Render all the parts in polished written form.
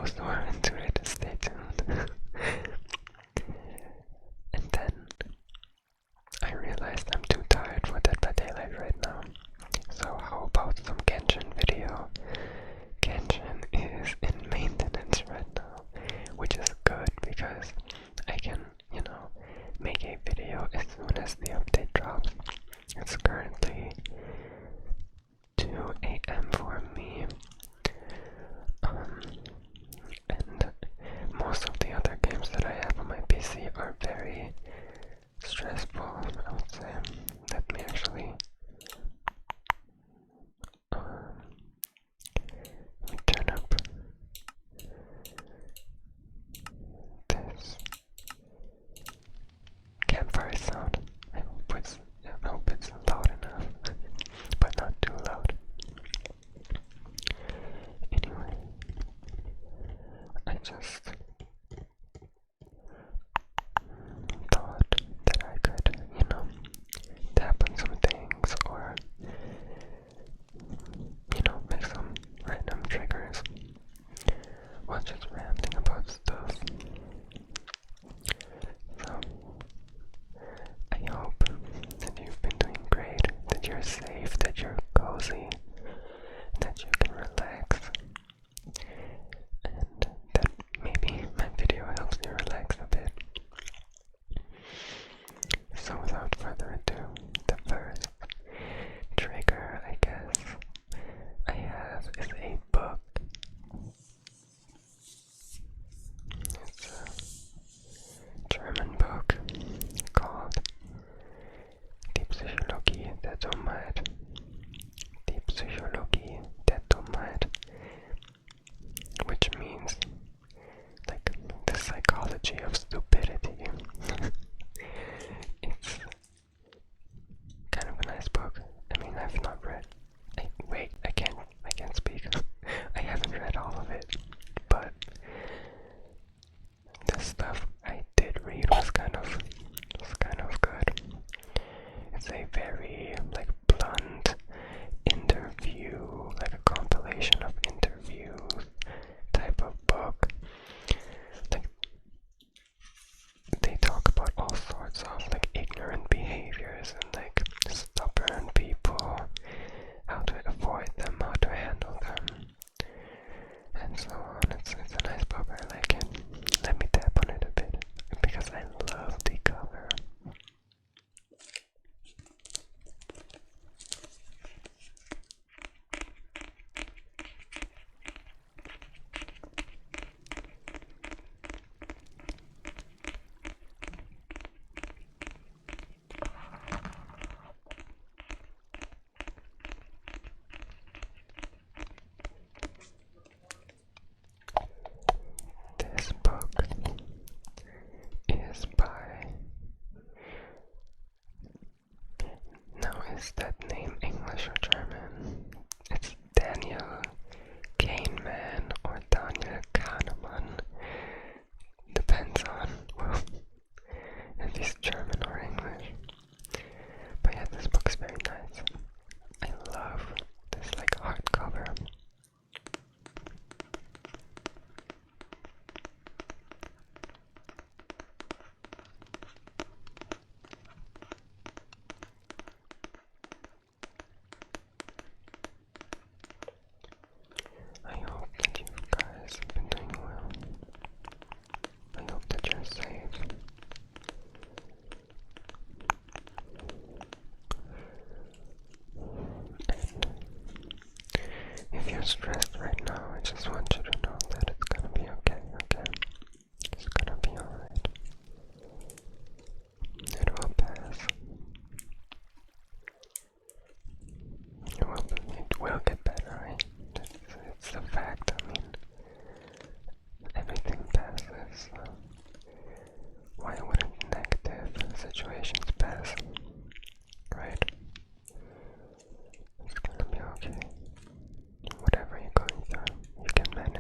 those who are into it, stay tuned. And then I realized I'm too tired for Dead by Daylight right now. So how about some Genshin video? Genshin is in maintenance right now, which is good because I can, make a video as soon as the update drops. It's currently 2 a.m. for me. And most of the other games that I have on my PC are very stressful, I would say. Let me actually turn up this campfire sound. I hope it's loud enough, but not too loud. Anyway, I just thought that I could, tap on some things or, make some random triggers while just rambling about stuff. So, I hope that you've been doing great, that you're safe, that you're cozy, that you can relax, and that maybe my video helps you relax a bit. So without further ado, the first trigger, I guess, I have is a book. It's a German book called Die Psychologie der Dummheit. Die Psychologie der Dummheit, which means like the psychology of stupidity. It's kind of a nice book. I mean, I've not read. Wait, I can't speak. I haven't read all of it, but the stuff I did read was kind of good. It's a very blunt interview, like a compilation of interviews type of book. They talk about all sorts of ignorant behaviors and stubborn people, how to avoid them, how to handle them, and so on. It's a nice book. I like it. Let me tap on it a bit because I love the cover. This book is by, now is that name English or German? It's Daniel Kahneman or Daniel Kahneman. Depends on, if he's German or English. But yeah, this book is very nice. I love this hardcover. I hope that you guys have been doing well. I hope that you're safe. And if you're stressed right now, I just want you to know that it's gonna be okay, okay? It's gonna be alright. It will pass. It will get better, right? It's a fact. I mean, everything passes. So why wouldn't negative situations pass? Right? It's gonna be okay. Whatever you're going through, you can manage.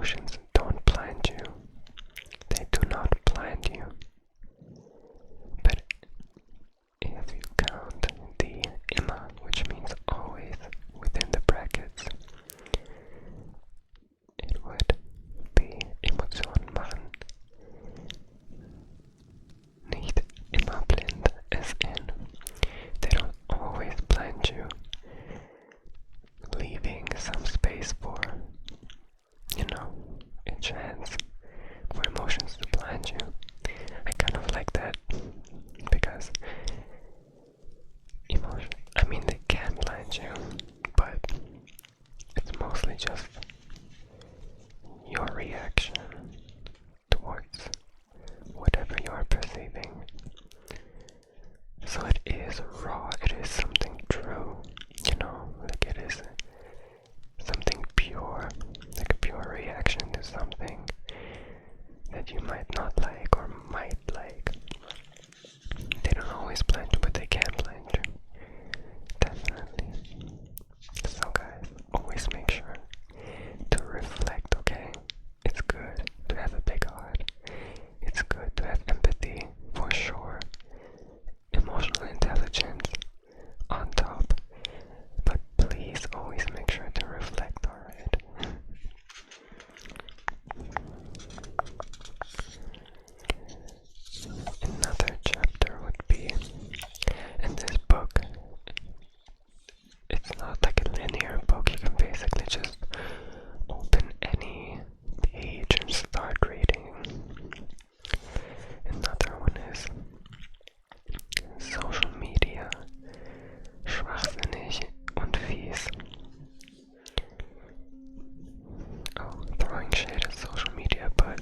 emotions don't blind you. They do not blind you. But if you count the immer, which means always, within the brackets, it would be Emotionen machen nicht immer blind, as in they don't always blind you, leaving some space for, a chance for emotions to blind you. I kind of like that because they can blind you, but it's mostly just your reaction towards whatever you are perceiving. So it is raw, it is something true, like it is something pure, like a pure reaction to something that you might not like or might like. They don't always blind you, but they can blind you. Definitely. So guys, always make sure to reflect, okay? It's good to have a big heart. It's good to have empathy, for sure. Emotional intelligence on top. But please always make sure to reflect, alright? Another chapter would be, in this book, it's not like a linear book, you can basically just open any page and start reading. Another one is social media, schwachsinnig und fies. Oh, throwing shade at social media, but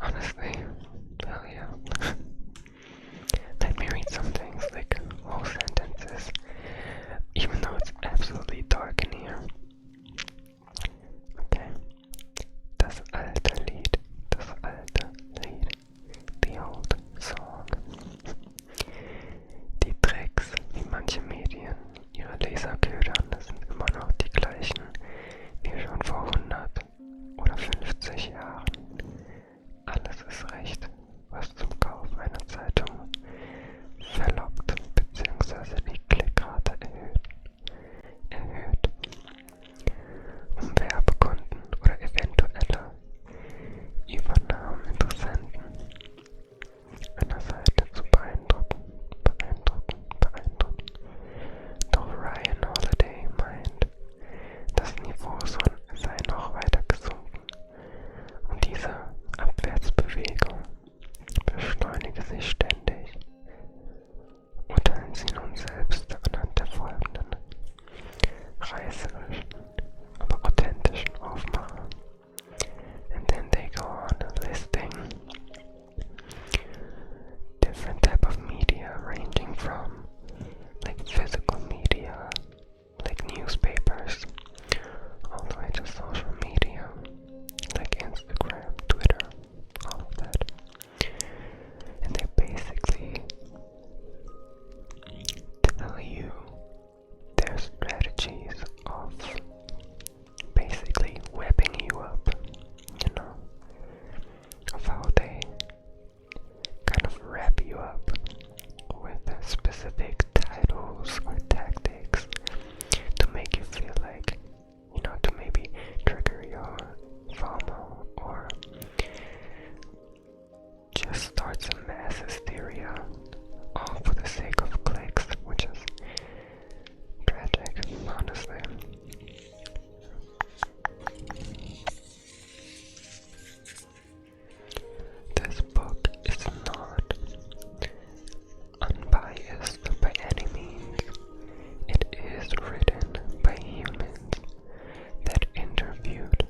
honestly, hell yeah. Let me read some things, like whole sentences, even though it's absolutely dark in here. Okay. Das alte Lied, the old song. Die Tricks, wie manche Medien ihre Leser ködern, das sind immer noch die gleichen wie schon vor 100 oder 50 Jahren. Alles ist recht, was zum Kauf einer Zeitung verlockt bzw. die Klickrate erhöht, um Werbekunden oder eventuelle Übernahmeinteressenten einer Seite zu beeindrucken. Doch Ryan Holiday meint, das Niveau sei noch weiter gesunken und diese Abwärtsbewegung beschleunige sich ständig. Urteilen Sie nun selbst anhand der folgenden reißerischen, aber authentischen Aufmacher. And then they go on listing different type of media, ranging from like physical media, like newspapers, all the way to social media, like Instagram, Twitter, all of that. And they basically tell you their strategies of basically whipping you up, of how they kind of wrap you up with specific titles or tactics to make you feel like, to maybe trigger your FOMO or just start some mass hysteria, all for the sake of clicks, which is tragic, honestly. This book is not unbiased by any means. It is written by humans that interviewed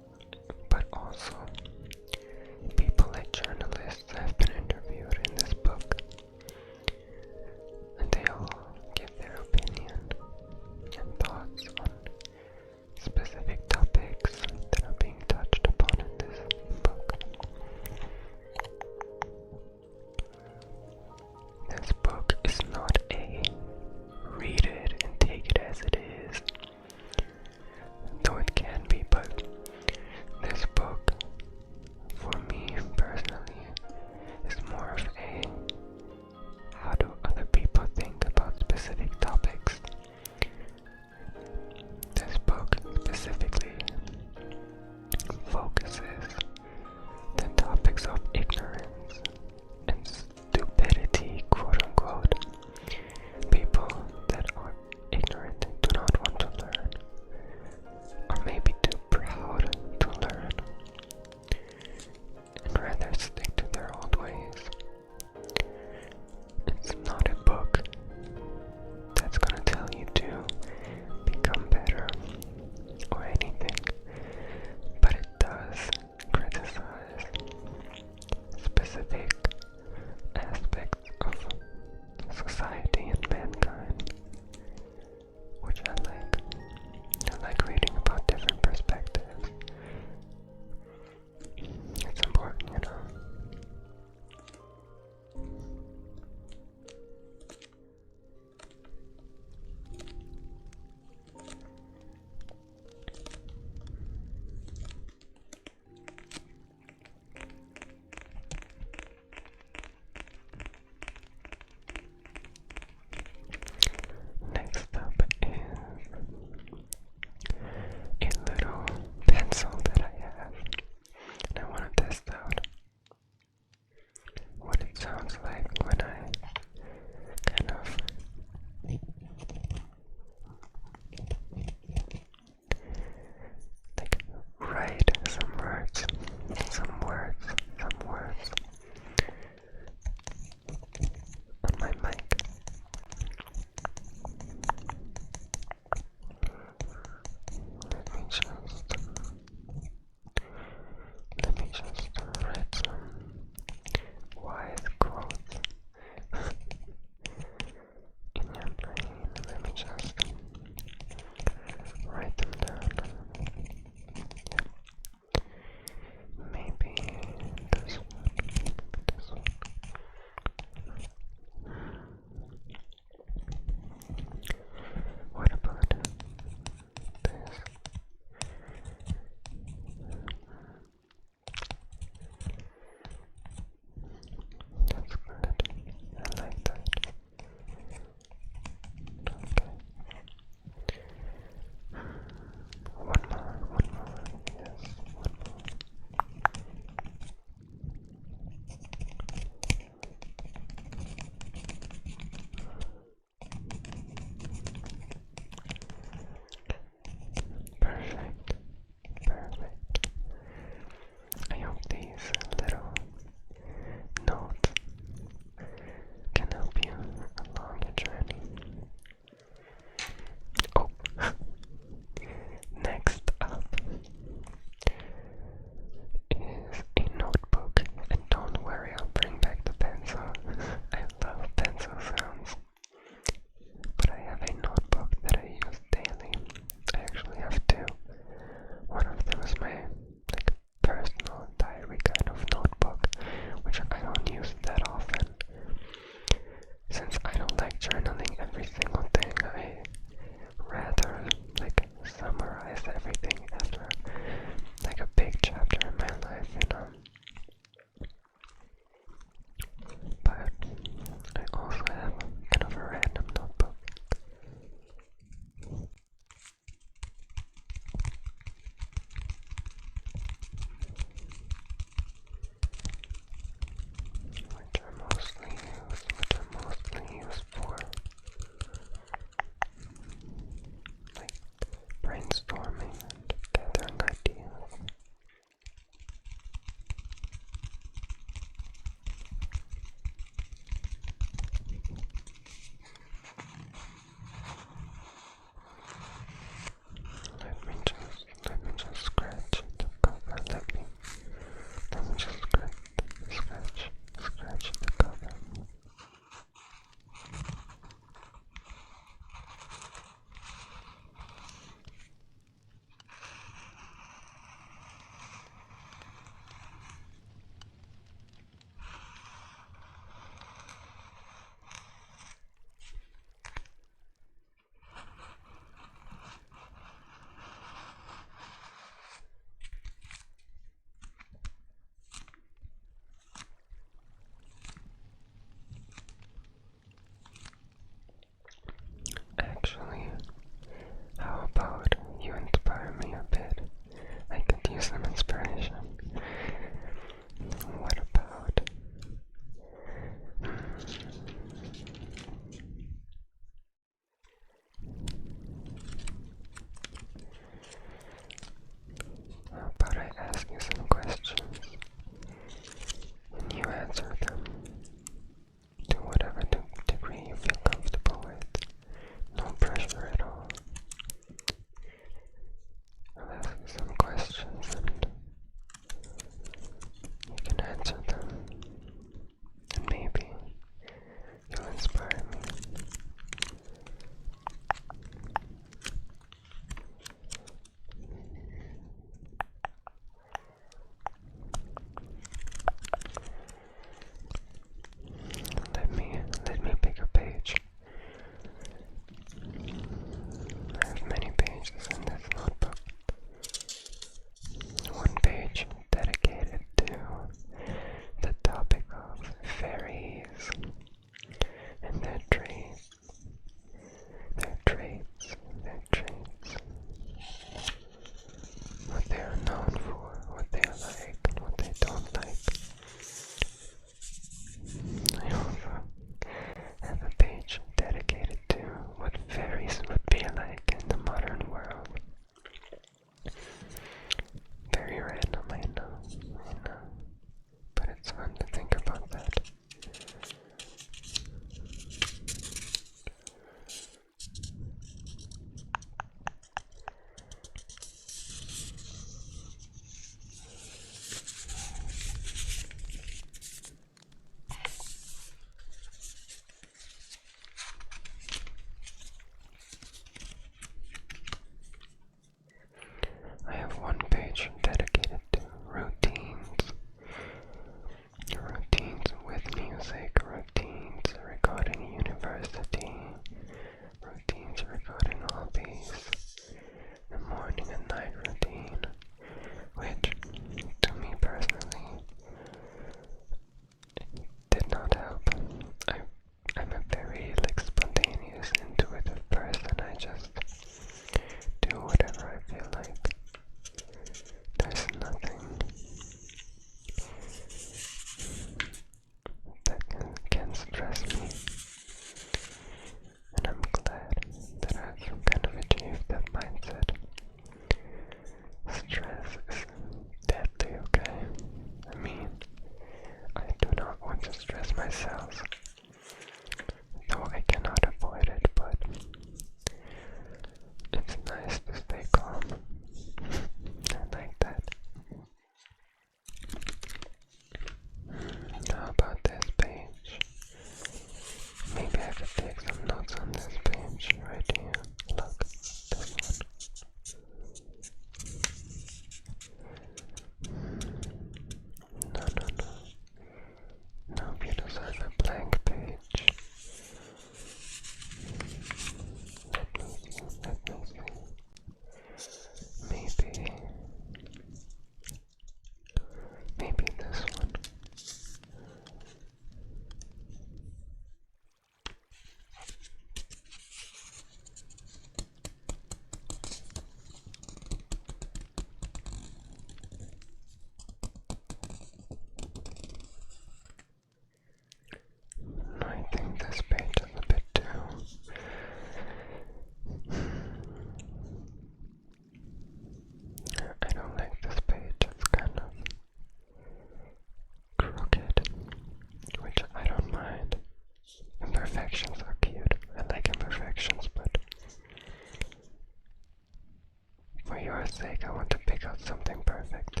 our sake, I want to pick out something perfect.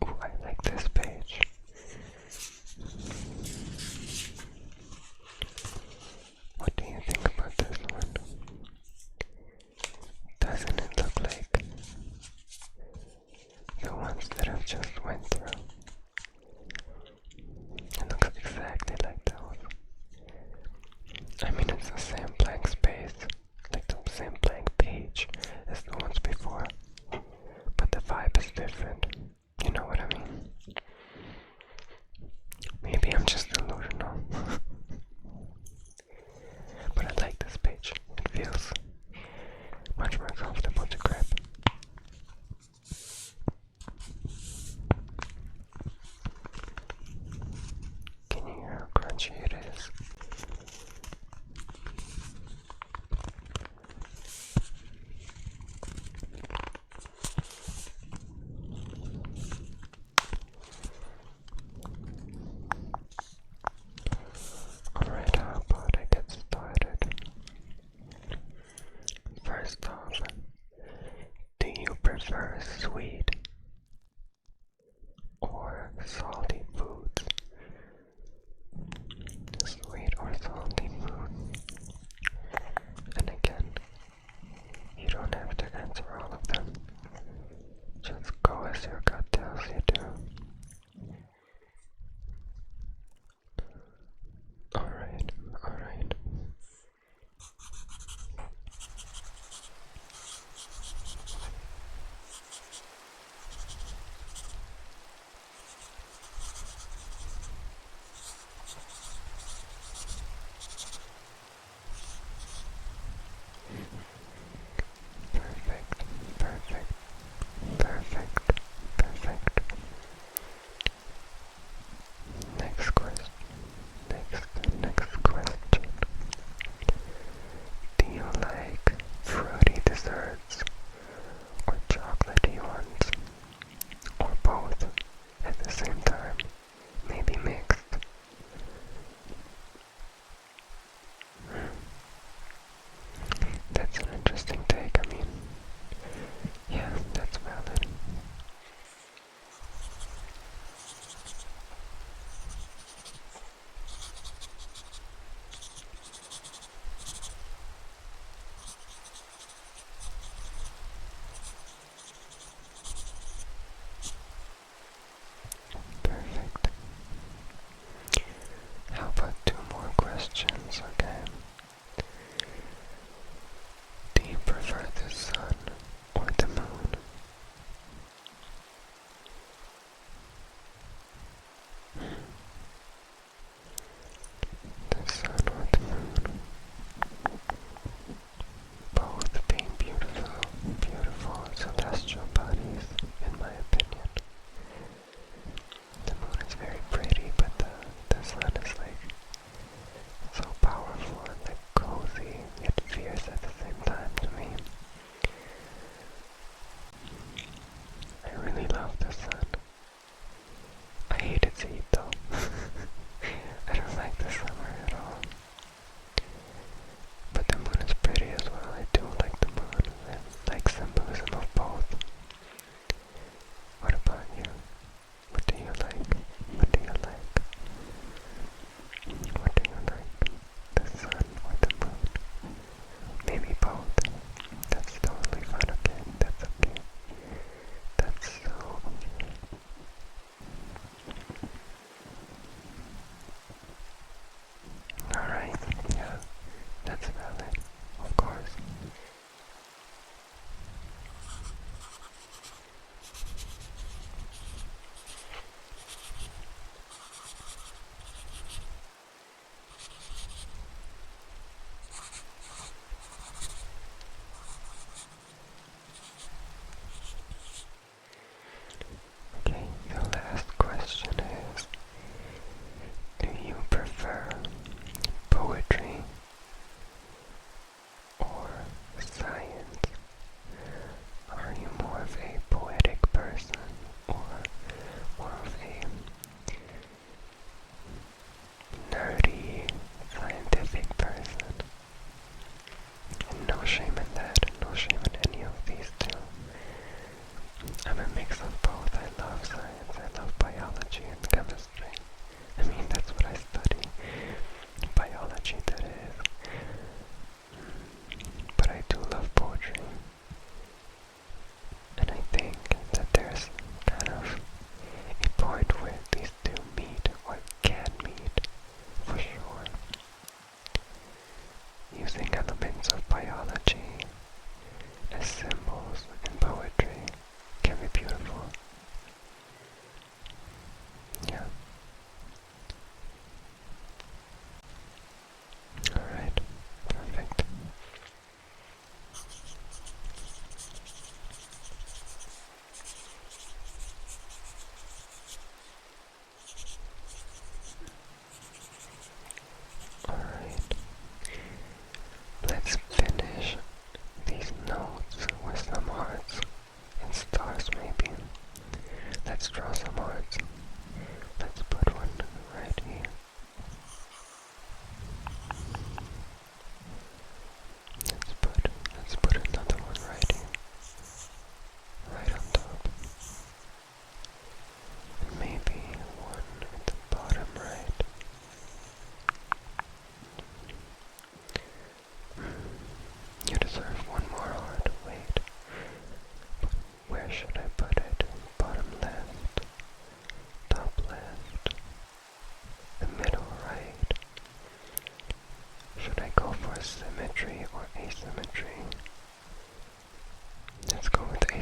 Ooh, I like this page. What do you think about this one? Doesn't it look like the ones that I've just went through? It looks exactly like those. I mean, it's the same blank space, like the same blank page as the ones before, but the vibe is different. You know what I mean? Maybe I'm just delusional. But I like this page. It feels much more comfortable to grip. Can you hear how crunchy it is? Alright, how about I get started? First off, do you prefer sweet or salty foods? Sweet or salty food? And again, you don't have to answer all of them. Just go as your gut tells you to. Alright, alright.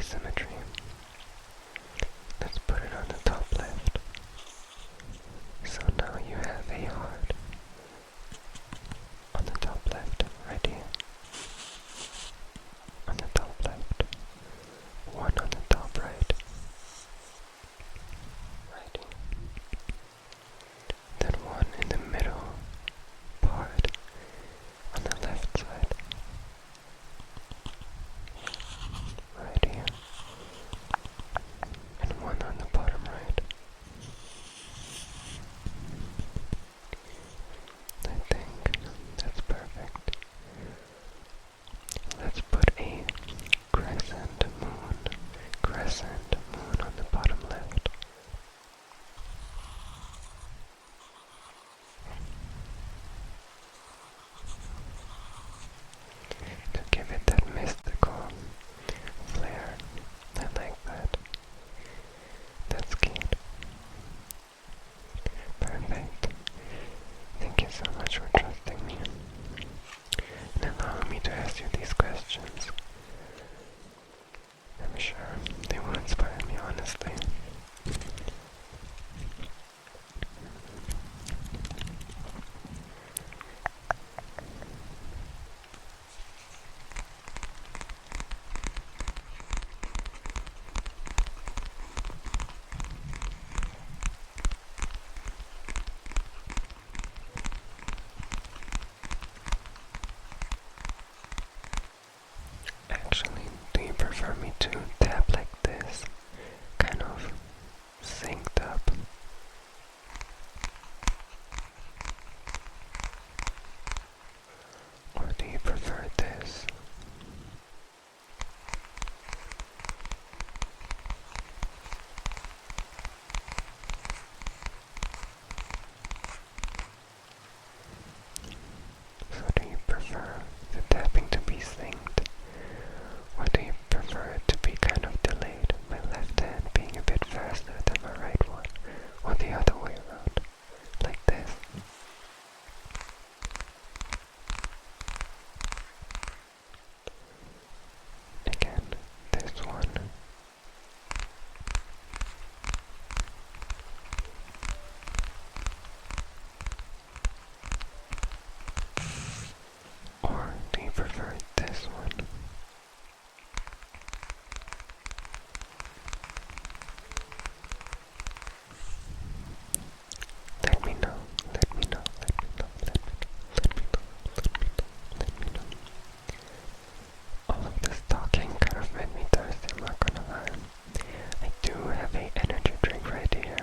symmetry. Let's put it on the top left. So now you have a heart on the top left, right here. On the top left. One on the top right. Right here. Then one in the middle part on the left side. Right here. And one on the bottom right. I think that's perfect. Let's put a crescent moon on the bottom left. To give it that mystical flair. I like that. That's cute. Perfect. Thank you so much for trusting me and allowing me to ask you these questions. I'm sure they will inspire me, honestly. Actually, do you prefer me to tap like this, kind of synced up? Or do you prefer this? So do you prefer the tapping to be synced? Or do you prefer it to be kind of delayed, my left hand being a bit faster than my right one, or the other way around, like this? Again, this one. Or do you prefer this one? Let me know, let me know, let me know, let me know, let me know. All of this talking kind of made me thirsty, I'm not gonna lie. I do have a energy drink right here.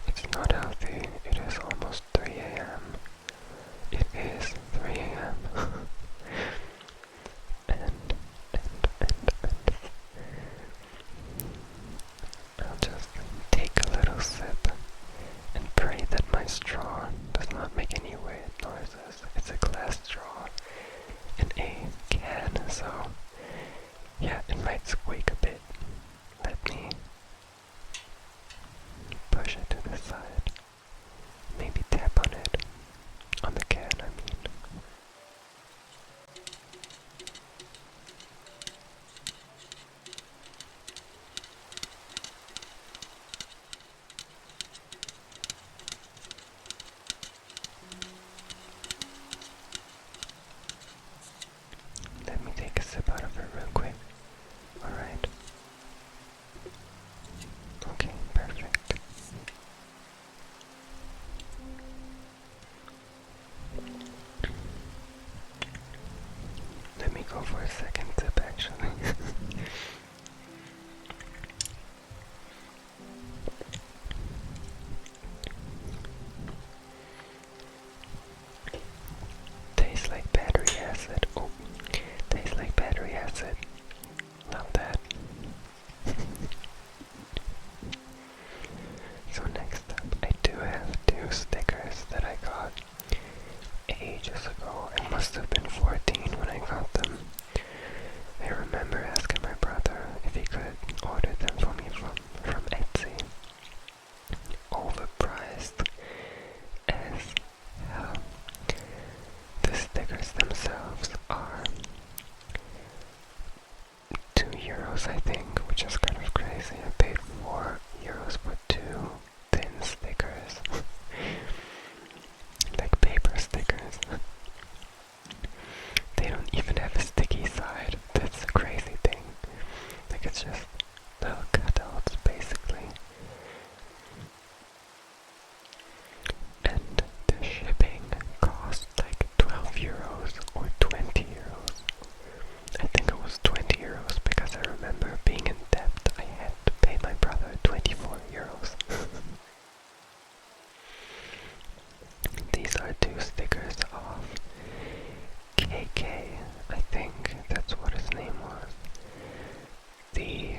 It's not healthy, it is almost 3 a.m. It is 3 a.m. and I'll just take a little sip and pray that my straw does not make any weird noises. It's a glass straw in a can, so yeah, it might squeak a bit. Let me push it to the side. Maybe tap on it. On the can, I mean. Let me take a sip out of it real quick. Alright. Okay, perfect. Let me go for a second sip, actually. Tastes like battery acid. Oh, tastes like battery acid. Love that. So next up, I do have 2 stickers that I got ages ago. I must have been 14 when I got them. I remember asking my brother if he could order them for me from Etsy. Overpriced as hell. The stickers themselves are €2, I think, which is kind of crazy. I paid €4 for 2 thin stickers. Like paper stickers. They don't even have a sticky side. That's the crazy thing. Like it's just little cutouts basically. And the shipping cost like €12 or €20. I think it was €20 because I remember being in debt. I had to pay my brother €24. These are 2 stickers of KK, I think that's what his name was. The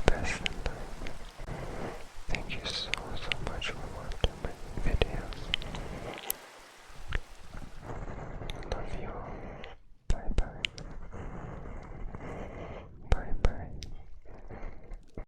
best.